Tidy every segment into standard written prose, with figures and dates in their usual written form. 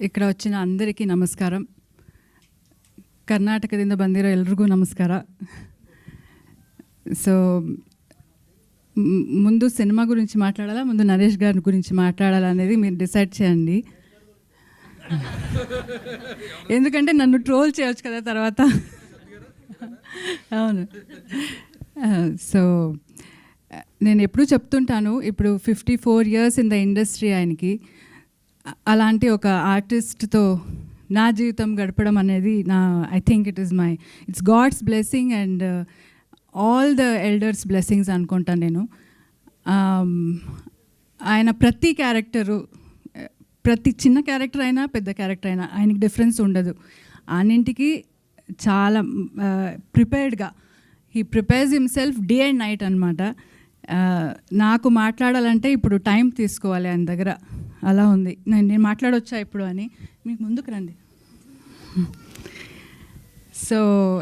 ఇక్కడ వచ్చిನ అందరికీ ನಮಸ್ಕಾರ. ಕರ್ನಾಟಕದಿಂದ ಬಂದಿರೋ ಎಲ್ರಿಗೂ ನಮಸ್ಕಾರ. సో ముందు సినిమా గురించి మాట్లాడాలా, ముందు నరేష్ గారి గురించి మాట్లాడాలా అనేది మీరు డిసైడ్ చేయండి. ఎందుకంటే నన్ను ట్రోల్ చేయవచ్చు కదా తర్వాత. అవును. సో నేను ఎప్పుడూ చెప్తుంటాను, ఇప్పుడు 54 years ఇన్ ద ఇండస్ట్రీ ఆయనకి. అలాంటి ఒక ఆర్టిస్ట్తో నా జీవితం గడపడం అనేది I think it's God's blessing and all the elders blessings అనుకుంటాను నేను. ఆయన ప్రతి క్యారెక్టరు, ప్రతి చిన్న క్యారెక్టర్ అయినా పెద్ద క్యారెక్టర్ అయినా ఆయనకి డిఫరెన్స్ ఉండదు. అన్నింటికి చాలా ప్రిపేర్డ్గా he prepares himself day and night అనమాట. నాకు మాట్లాడాలంటే ఇప్పుడు టైం తీసుకోవాలి ఆయన దగ్గర, అలా ఉంది. నేను మాట్లాడొచ్చా ఇప్పుడు అని, మీకు ముందుకు రండి. సో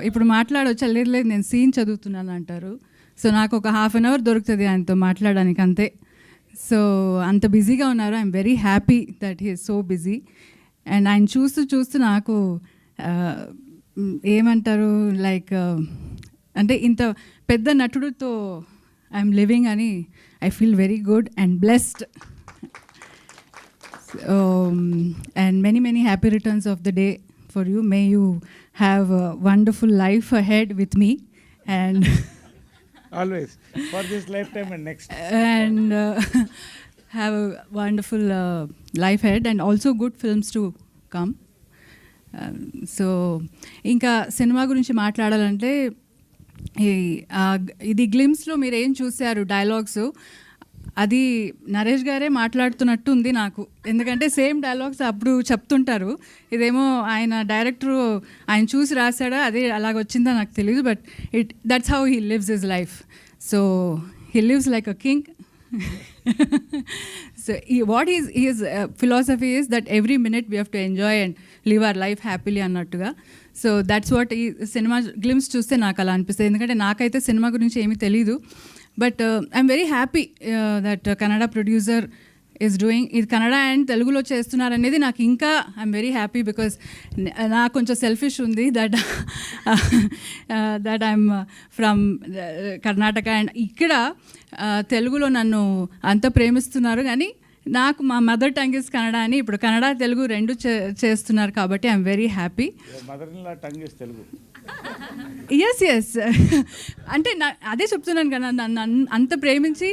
ఇప్పుడు మాట్లాడొచ్చా? లేదు లేదు నేను సీన్ చదువుతున్నాను అంటారు. సో నాకు ఒక 1/2 hour దొరుకుతుంది ఆయనతో మాట్లాడడానికి అంతే. సో అంత బిజీగా ఉన్నారు. I'm very happy that he is so busy. And ఆయన చూస్తూ చూస్తూ నాకు ఏమంటారు, లైక్ అంటే ఇంత పెద్ద నటుడితో ఐఎమ్ లివింగ్ అని I feel very good and blessed. And many happy returns of the day for you. May you have a wonderful life ahead with me, and always for this lifetime and next, and have a wonderful life ahead and also good films to come. So ఇంకా cinema గురించి మాట్లాడాలంటే ఇది గ్లిమ్స్లో మీరు ఏం చూశారు dialogues, అది నరేష్ గారే మాట్లాడుతున్నట్టు ఉంది నాకు. ఎందుకంటే సేమ్ డైలాగ్స్ అప్పుడు చెప్తుంటారు, ఇదేమో ఆయన డైరెక్టరు ఆయన చూసి రాశాడా అదే అలాగొచ్చిందా నాకు తెలియదు. But that's how he lives his life. So he lives like a king. So what he's philosophy is that every minute we have to enjoy and live our life happily అన్నట్టుగా. So that's what ఈ cinema glimpse చూస్తే నాకు అలా అనిపిస్తుంది. ఎందుకంటే నాకైతే cinema గురించి ఏమీ తెలీదు. But I'm very happy that Kannada producer is doing ఇది. కన్నడ అండ్ తెలుగులో చేస్తున్నారనేది నాకు ఇంకా ఐఎమ్ వెరీ హ్యాపీ. బికాస్ నాకు కొంచెం సెల్ఫిష్ ఉంది that I'm from Karnataka and ఇక్కడ తెలుగులో నన్ను అంత ప్రేమిస్తున్నారు. కానీ నాకు మా మదర్ టంగ్ ఇస్ కన్నడ అని ఇప్పుడు కన్నడ తెలుగు రెండు చేస్తున్నారు కాబట్టి ఐఎమ్ వెరీ హ్యాపీ. ఎస్ అంటే అదే చెప్తున్నాను కదా, నన్ను అంత ప్రేమించి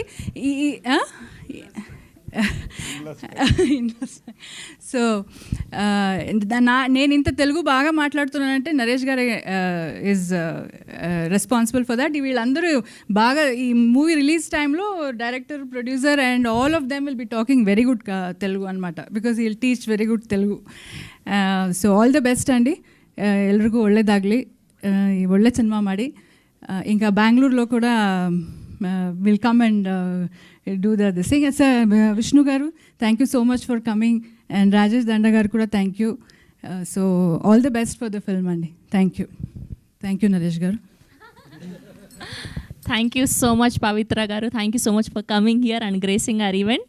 సో నేను ఇంత తెలుగు బాగా మాట్లాడుతున్నానంటే నరేష్ గారు ఈజ్ రెస్పాన్సిబుల్ ఫర్ దట్. వీళ్ళందరూ బాగా ఈ మూవీ రిలీజ్ టైంలో director, producer and all of them will be talking very good Telugu అనమాట. Because he will teach very good Telugu. So all the best ಅಂడి, ಎಲ್ರಿಗೂ ಒಳ್ಳೆಯದಾಗಲಿ, ಒಳ್ಳೆ ಸಿನಿಮಾ ಮಾಡಿ. ఇంకా బెంగళూరులో కూడా will come and do this thing. Vishnu గారు thank you so much for coming and Rajesh Danda గారు కూడా thank you. So all the best for the film అండి. థ్యాంక్ యూ నరేష్ గారు. Thank you so much, Pavitra garu. Thank you so much for coming here and gracing our event.